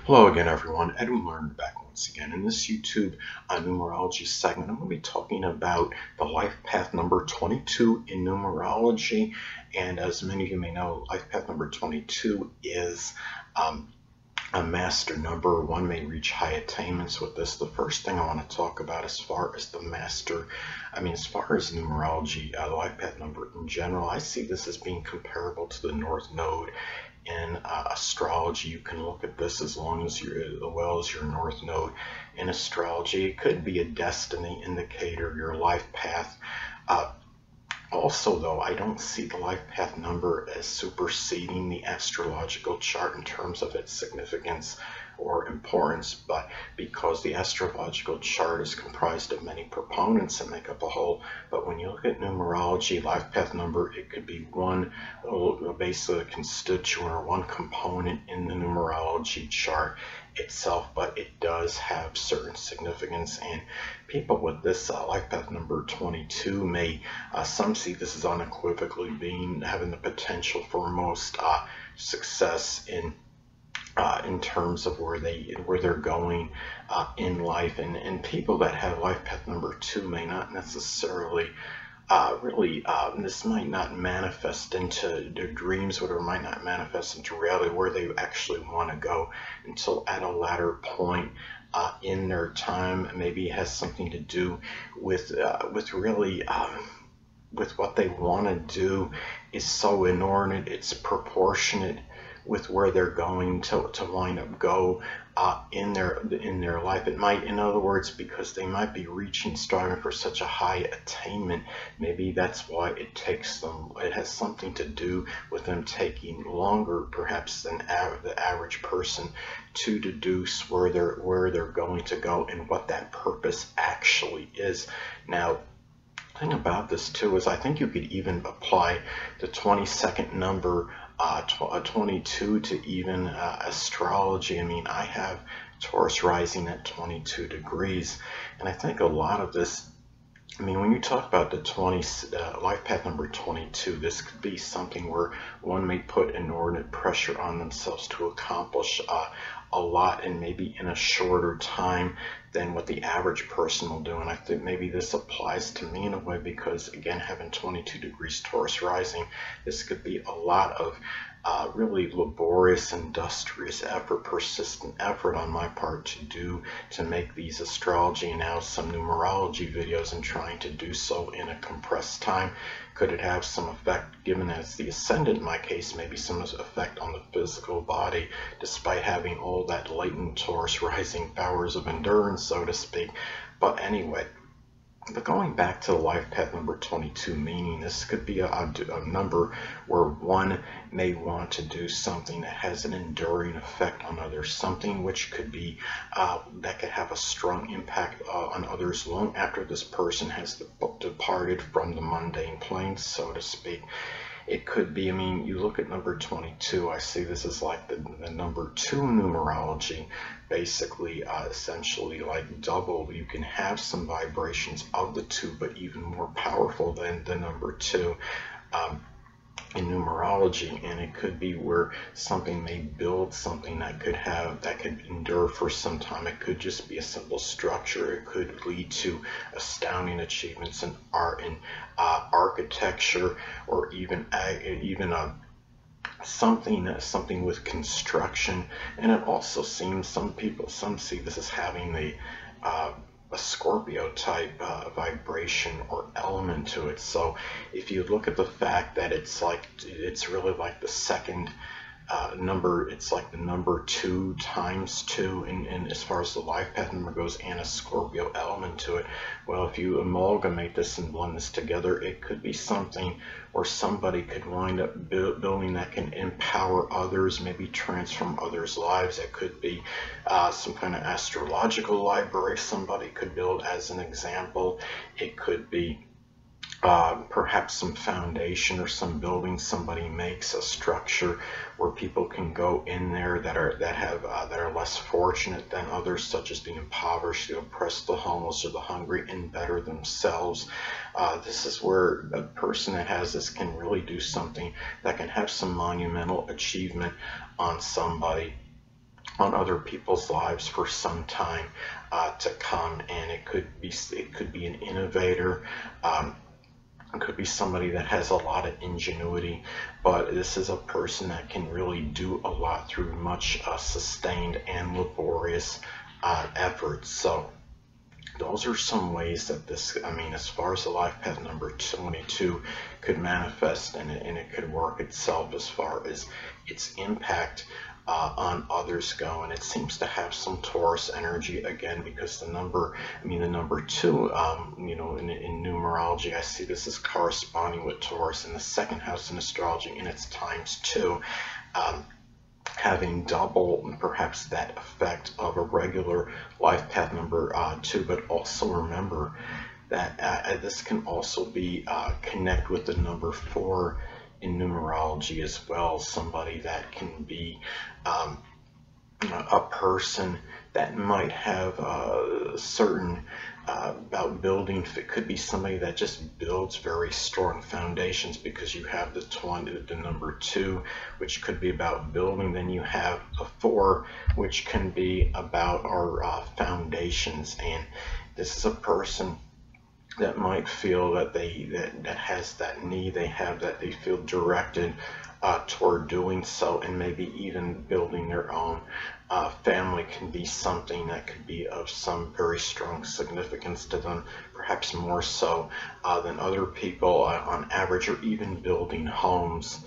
Hello again, everyone. Edwin Learnard back once again. In this YouTube numerology segment, I'm going to be talking about the life path number 22 in numerology. And as many of you may know, life path number 22 is a master number. One may reach high attainments with this. The first thing I want to talk about as far as the master, as far as numerology, the life path number in general, I see this as being comparable to the North Node in astrology. You can look at this as well as your North Node in astrology. It could be a destiny indicator, your life path. Also, though, I don't see the life path number as superseding the astrological chart in terms of its significance or importance, but because the astrological chart is comprised of many proponents that make up a whole. But when you look at numerology, life path number, it could be one, basically a constituent or one component in the numerology chart itself, but it does have certain significance. And people with this life path number 22 may, some see this as unequivocally having the potential for most success in terms of where they're going in life, and people that have life path number 2 may not necessarily this might not manifest into their dreams, whatever, might not manifest into reality where they actually want to go until at a latter point in their time. Maybe it has something to do with really with what they want to do is so inordinate, it's proportionate with where they're going to wind up in their life. It might, in other words, because they might be striving for such a high attainment, maybe that's why it takes them, it has something to do with them taking longer perhaps than the average person to deduce where they're going to go and what that purpose actually is. Now, the thing about this too is I think you could even apply the 22nd number 22 to even astrology. I have Taurus rising at 22 degrees, and I think a lot of this, when you talk about the life path number 22, this could be something where one may put inordinate pressure on themselves to accomplish a lot, and maybe in a shorter time than what the average person will do. And I think maybe this applies to me in a way because, again, having 22 degrees Taurus rising, this could be a lot of really laborious, industrious effort, persistent effort on my part to make these astrology and now some numerology videos, and trying to do so in a compressed time. Could it have some effect, given as the ascendant in my case, maybe some effect on the physical body, despite having all that latent Taurus rising powers of endurance, so to speak? But anyway, but going back to the life path number 22, meaning this could be a number where one may want to do something that has an enduring effect on others, something which could be that could have a strong impact on others long after this person has departed from the mundane plane, so to speak. It could be, you look at number 22, I see this as like the number 2 numerology, basically, essentially like double. You can have some vibrations of the 2, but even more powerful than the number 2 in numerology. And it could be where something may build something that could endure for some time. It could just be a simple structure. It could lead to astounding achievements in art and architecture, or even something with construction. And it also seems some see this as having a Scorpio type vibration or element to it. So if you look at the fact that it's really like the second number, it's like the number 2 times 2 and as far as the life path number goes, and a Scorpio element to it. Well, if you amalgamate this and blend this together, it could be something where somebody could wind up building that can empower others, maybe transform others' lives. It could be some kind of astrological library somebody could build, as an example. It could be perhaps some foundation or some building somebody makes, a structure where people can go in there that are less fortunate than others, such as the impoverished, the oppressed, the homeless, or the hungry, and better themselves. This is where a person that has this can really do something that can have some monumental achievement on somebody. on other people's lives for some time to come. And it could be an innovator. It could be somebody that has a lot of ingenuity, but this is a person that can really do a lot through much sustained and laborious efforts. So those are some ways that this, I mean, as far as the life path number 22 could manifest, and it could work itself as far as its impact on others go. And it seems to have some Taurus energy again, because the number, I mean, the number 2, you know, in numerology, I see this as corresponding with Taurus in the second house in astrology, and it's times 2. Having double perhaps that effect of a regular life path number 2, but also remember that this can also be connect with the number 4 in numerology as well. Somebody that can be a person that might have certain about building. It could be somebody that just builds very strong foundations, because you have the number 2, which could be about building. Then you have a 4, which can be about our foundations. And this is a person that might feel that that has that need, they have that, they feel directed toward doing so, and maybe even building their own family can be something that could be of some very strong significance to them, perhaps more so than other people on average, or even building homes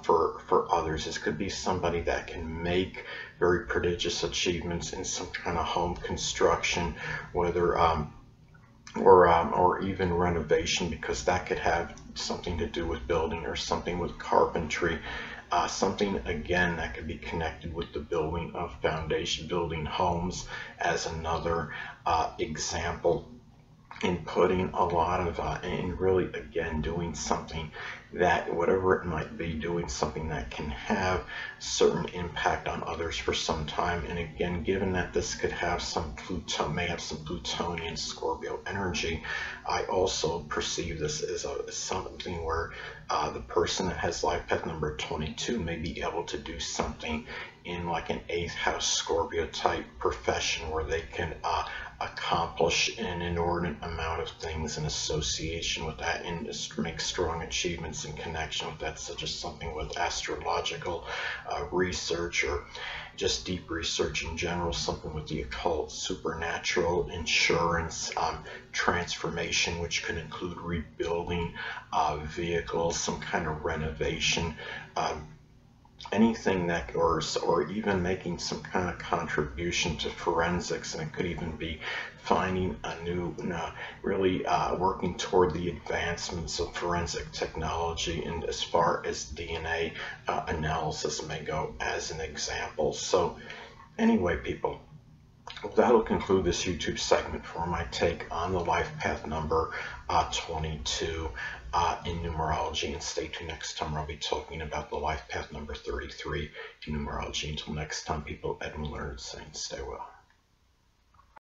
for others. This could be somebody that can make very prodigious achievements in some kind of home construction, whether or even renovation, because that could have something to do with building, or something with carpentry, something again that could be connected with the building of foundation, building homes as another example, in putting a lot of and really again doing something that, whatever it might be, doing something that can have certain impact on others for some time. And again, given that this could have some may have some Plutonian Scorpio energy, I also perceive this as something where the person that has life path number 22 may be able to do something in like an 8th house Scorpio type profession, where they can accomplish an inordinate amount of things in association with that, and make strong achievements in connection with that, such as something with astrological research, or just deep research in general, something with the occult, supernatural, insurance, transformation, which can include rebuilding vehicles, some kind of renovation, anything that, or even making some kind of contribution to forensics. And it could even be finding a new, really working toward the advancements of forensic technology, and as far as DNA analysis may go, as an example. So anyway, people, that'll conclude this YouTube segment for my take on the life path number 22 in numerology. And stay tuned next time, where I'll be talking about the life path number 33 in numerology. Until next time, people, Edwin Learnard saying stay well.